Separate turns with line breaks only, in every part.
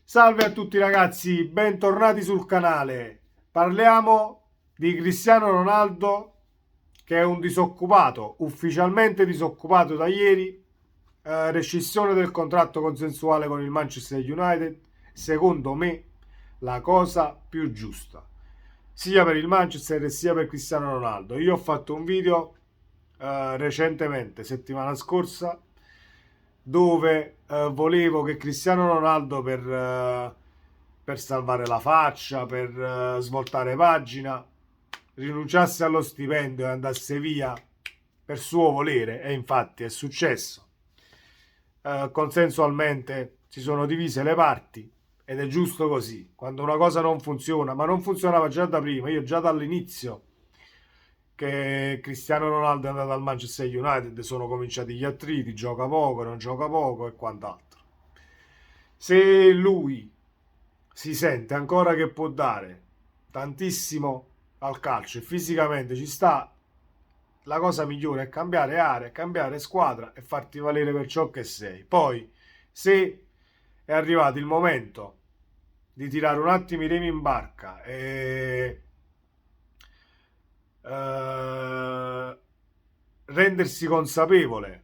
Salve a tutti ragazzi, bentornati sul canale. Parliamo di Cristiano Ronaldo, che è un disoccupato, ufficialmente disoccupato da ieri, rescissione del contratto consensuale con il Manchester United. Secondo me la cosa più giusta, sia per il Manchester sia per Cristiano Ronaldo. Io ho fatto un video recentemente, settimana scorsa, dove volevo che Cristiano Ronaldo per salvare la faccia, per svoltare pagina, rinunciasse allo stipendio e andasse via per suo volere, e infatti è successo. Consensualmente si sono divise le parti ed è giusto così. Quando una cosa non funziona, ma non funzionava già da prima, io già dall'inizio che Cristiano Ronaldo è andato al Manchester United sono cominciati gli attriti, gioca poco, non gioca poco e quant'altro. Se lui si sente ancora che può dare tantissimo al calcio e fisicamente ci sta, la cosa migliore è cambiare area, cambiare squadra e farti valere per ciò che sei. Poi, se è arrivato il momento di tirare un attimo i remi in barca e rendersi consapevole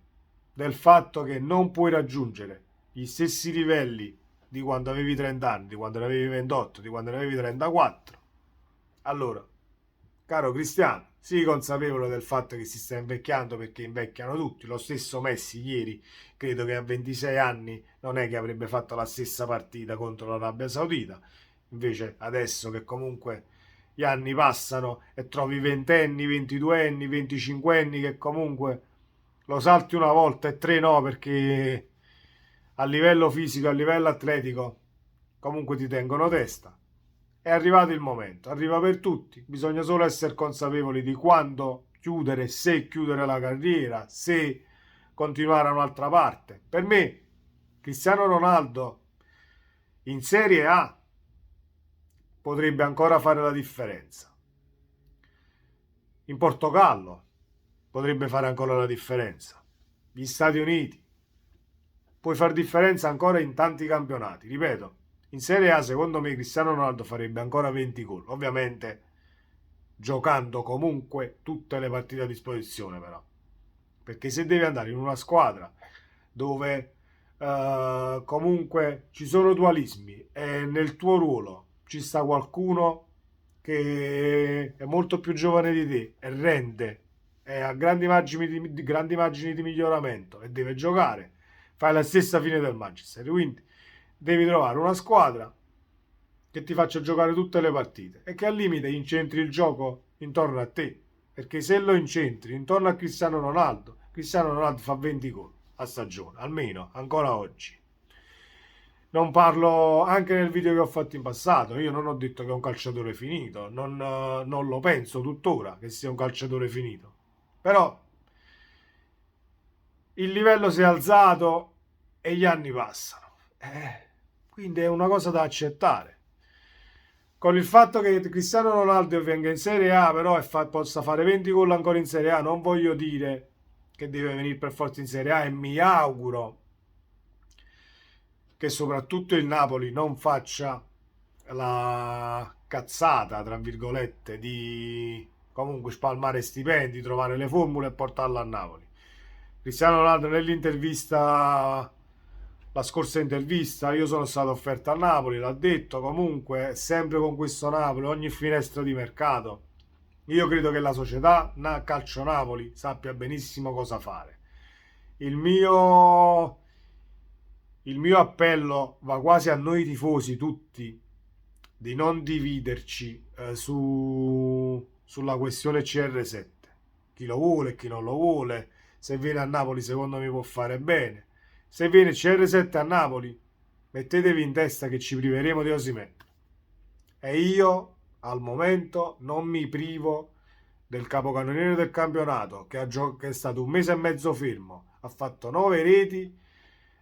del fatto che non puoi raggiungere gli stessi livelli di quando avevi 30 anni, di quando ne avevi 28, di quando ne avevi 34, allora, caro Cristiano, sii consapevole del fatto che si sta invecchiando, perché invecchiano tutti. Lo stesso Messi ieri, credo che a 26 anni non è che avrebbe fatto la stessa partita contro l'Arabia Saudita. Invece adesso che comunque gli anni passano e trovi ventenni, 22enni, 25enni che comunque lo salti una volta e tre no, perché a livello fisico, a livello atletico comunque ti tengono testa. È arrivato il momento, arriva per tutti, bisogna solo essere consapevoli di quando chiudere, se chiudere la carriera, se continuare a un'altra parte. Per me, Cristiano Ronaldo in Serie A potrebbe ancora fare la differenza. In Portogallo potrebbe fare ancora la differenza. Gli Stati Uniti puoi fare differenza ancora in tanti campionati. Ripeto, in Serie A secondo me Cristiano Ronaldo farebbe ancora 20 gol. Ovviamente giocando comunque tutte le partite a disposizione, però. Perché se devi andare in una squadra dove comunque ci sono dualismi e nel tuo ruolo ci sta qualcuno che è molto più giovane di te e rende e ha grandi margini di miglioramento e deve giocare, fai la stessa fine del Manchester. Quindi devi trovare una squadra che ti faccia giocare tutte le partite e che al limite incentri il gioco intorno a te. Perché se lo incentri intorno a Cristiano Ronaldo, Cristiano Ronaldo fa 20 gol a stagione, almeno ancora oggi. Non parlo anche nel video che ho fatto in passato. Io non ho detto che è un calciatore finito, non lo penso tuttora che sia un calciatore finito. Però il livello si è alzato e gli anni passano. Quindi è una cosa da accettare. Con il fatto che Cristiano Ronaldo venga in Serie A, però, possa fare 20 gol ancora in Serie A, non voglio dire che deve venire per forza in Serie A, e mi auguro che soprattutto il Napoli non faccia la cazzata, tra virgolette, di comunque spalmare stipendi, trovare le formule e portarlo a Napoli. Cristiano Ronaldo nell'intervista, la scorsa intervista, io sono stato offerto a Napoli, l'ha detto, comunque sempre con questo Napoli, ogni finestra di mercato. Io credo che la società Calcio Napoli sappia benissimo cosa fare. Il mio, il mio appello va quasi a noi tifosi tutti di non dividerci sulla questione CR7. Chi lo vuole e chi non lo vuole. Se viene a Napoli secondo me può fare bene. Se viene CR7 a Napoli, mettetevi in testa che ci priveremo di Osimhen. E io al momento non mi privo del capocannoniere del campionato che è stato un mese e mezzo fermo, ha fatto 9 reti,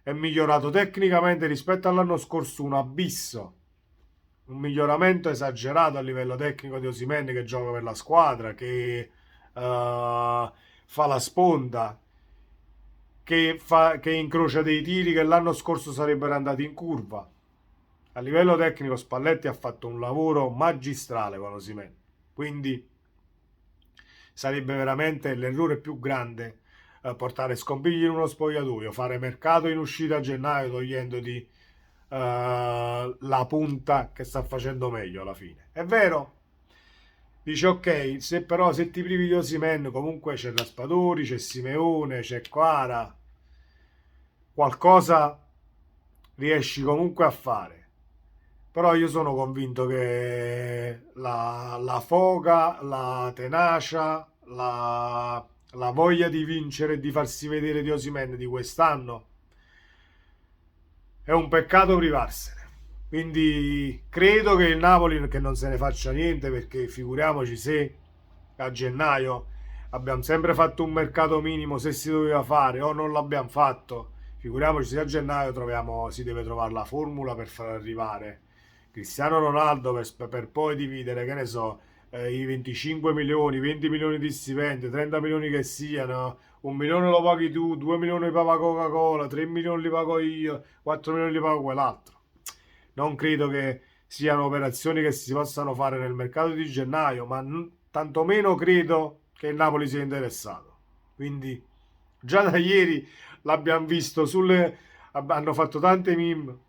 è migliorato tecnicamente rispetto all'anno scorso, un abisso, un miglioramento esagerato a livello tecnico di Osimhen, che gioca per la squadra, che fa la sponda, che incrocia dei tiri che l'anno scorso sarebbero andati in curva. A livello tecnico Spalletti ha fatto un lavoro magistrale con Osimhen, quindi sarebbe veramente l'errore più grande portare Scombigli in uno spogliatoio, fare mercato in uscita a gennaio togliendoti la punta che sta facendo meglio alla fine. È vero, dice ok, se ti privi di Osimhen comunque c'è Raspadori, c'è Simeone, c'è Quara, qualcosa riesci comunque a fare. Però io sono convinto che la foga, la tenacia, la voglia di vincere e di farsi vedere di Osimhen di quest'anno è un peccato privarsene. Quindi credo che il Napoli che non se ne faccia niente, perché figuriamoci se a gennaio abbiamo sempre fatto un mercato minimo se si doveva fare o non l'abbiamo fatto. Figuriamoci se a gennaio si deve trovare la formula per far arrivare Cristiano Ronaldo per poi dividere, che ne so, i 25 milioni, 20 milioni di stipendio, 30 milioni che siano, 1 milione lo paghi tu, 2 milioni li paga Coca-Cola, 3 milioni li pago io, 4 milioni li pago quell'altro. Non credo che siano operazioni che si possano fare nel mercato di gennaio, ma tantomeno credo che il Napoli sia interessato. Quindi già da ieri l'abbiamo visto hanno fatto tante meme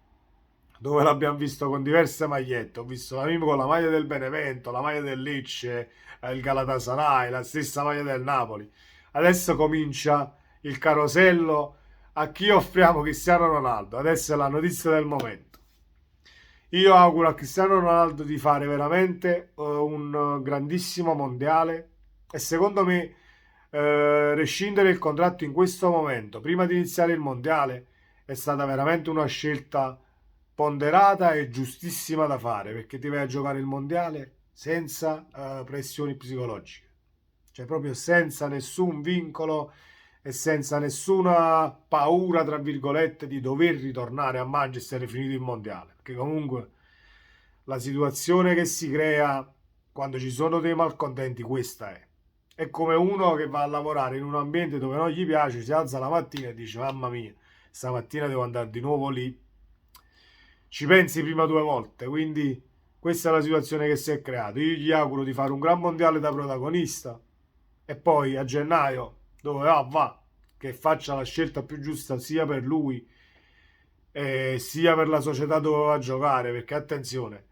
dove l'abbiamo visto con diverse magliette. Ho visto la meme con la maglia del Benevento, la maglia del Lecce, il Galatasaray, la stessa maglia del Napoli. Adesso comincia il carosello a chi offriamo Cristiano Ronaldo. Adesso è la notizia del momento. Io auguro a Cristiano Ronaldo di fare veramente un grandissimo mondiale e secondo me rescindere il contratto in questo momento, prima di iniziare il mondiale, è stata veramente una scelta ponderata e giustissima da fare, perché ti vai a giocare il mondiale senza pressioni psicologiche, cioè proprio senza nessun vincolo e senza nessuna paura, tra virgolette, di dover ritornare a Manchester finito il mondiale, perché comunque la situazione che si crea quando ci sono dei malcontenti, questa è. È come uno che va a lavorare in un ambiente dove non gli piace, si alza la mattina e dice mamma mia, stamattina devo andare di nuovo lì. Ci pensi prima 2 volte, quindi questa è la situazione che si è creata. Io gli auguro di fare un gran mondiale da protagonista e poi a gennaio, dove va, che faccia la scelta più giusta sia per lui sia per la società dove va a giocare, perché attenzione,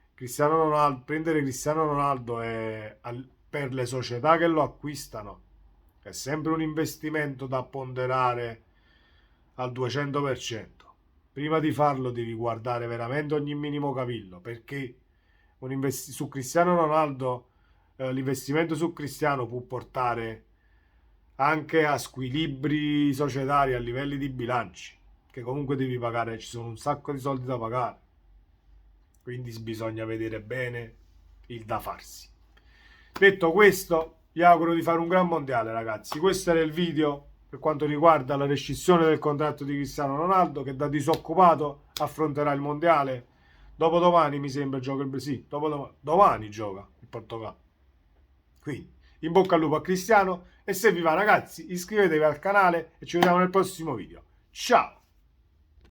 prendere Cristiano Ronaldo per le società che lo acquistano è sempre un investimento da ponderare al 200%. Prima di farlo devi guardare veramente ogni minimo cavillo, perché su Cristiano Ronaldo l'investimento su Cristiano può portare anche a squilibri societari a livelli di bilanci, che comunque devi pagare, ci sono un sacco di soldi da pagare, quindi bisogna vedere bene il da farsi. Detto questo, vi auguro di fare un gran mondiale, ragazzi. Questo era il video per quanto riguarda la rescissione del contratto di Cristiano Ronaldo, che da disoccupato affronterà il mondiale. Dopodomani mi sembra gioca il Brasile, domani gioca il Portogallo. Quindi in bocca al lupo a Cristiano e se vi va, ragazzi, iscrivetevi al canale e ci vediamo nel prossimo video. Ciao!